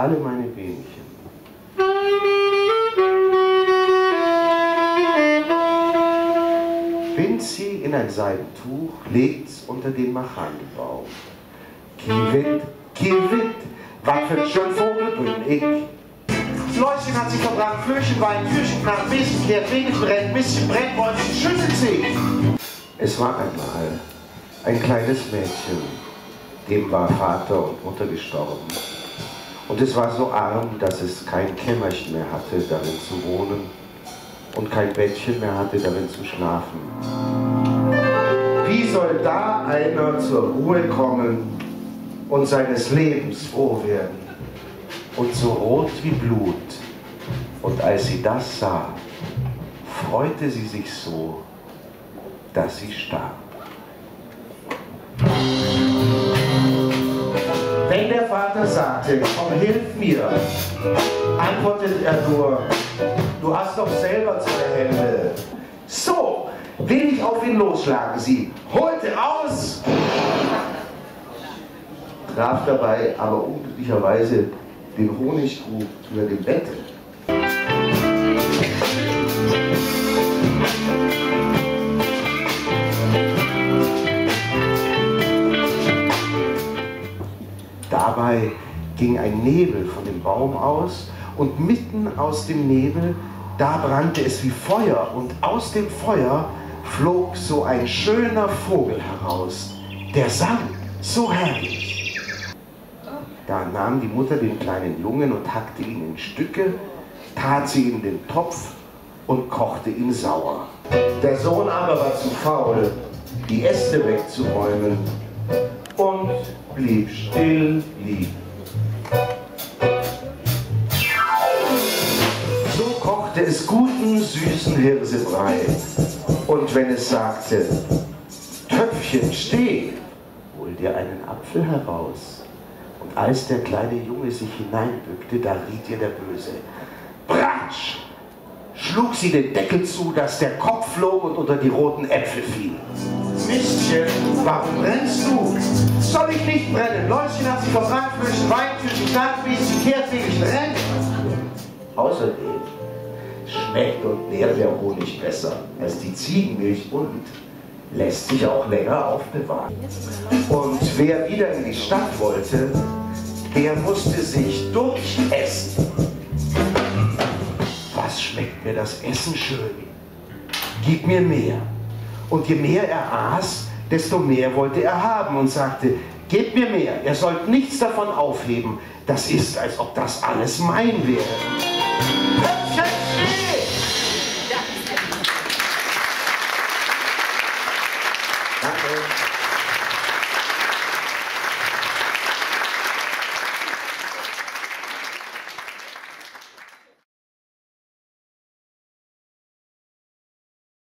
alle meine Bienchen. Bind sie in ein Seidentuch, legt's unter den Machanbaum. Kiewit, kiewit, was für ein schön Vogel bin ich. Läuschen hat sich verbrannt, Flöchen weint, Türchen knarrt, Besen kehrt, Regel brennt, Mistchen brennt, Mäuschen schüttelt sich. Es war einmal ein kleines Mädchen, dem war Vater und Mutter gestorben. Und es war so arm, dass es kein Kämmerchen mehr hatte, darin zu wohnen, und kein Bettchen mehr hatte, darin zu schlafen. Wie soll da einer zur Ruhe kommen und seines Lebens froh werden? Und so rot wie Blut. Und als sie das sah, freute sie sich so, dass sie starb. Wenn der Vater sagte, komm, hilf mir, antwortete er nur, du hast doch selber 2 Hände. So, will ich auf ihn losschlagen, sie holte aus, traf dabei aber unglücklicherweise den Honigkrug über dem Bett. Dabei ging ein Nebel von dem Baum aus und mitten aus dem Nebel, da brannte es wie Feuer und aus dem Feuer flog so ein schöner Vogel heraus, der sang so herrlich. Da nahm die Mutter den kleinen Jungen und hackte ihn in Stücke, tat sie in den Topf und kochte ihn sauer. Der Sohn aber war zu faul, die Äste wegzuräumen und blieb still liegen. So kochte es guten, süßen Hirsebrei. Und wenn es sagte, Töpfchen, steh, hol dir einen Apfel heraus. Und als der kleine Junge sich hineinbückte, da riet ihr der Böse. Bratsch! Schlug sie den Deckel zu, dass der Kopf flog und unter die roten Äpfel fiel. Mistchen, warum brennst du? Soll ich nicht brennen? Läuschen hat sich verbrannt, Flöchen weint, Türchen knarrt, Besen kehrt, Regelchen rennt. Außerdem schmeckt und nährt der Honig besser als die Ziegenmilch und lässt sich auch länger aufbewahren. Und wer wieder in die Stadt wollte, der musste sich durchessen. Was schmeckt mir das Essen schön? Gib mir mehr. Und je mehr er aß, desto mehr wollte er haben und sagte, gebt mir mehr, ihr sollt nichts davon aufheben. Das ist, als ob das alles mein wäre.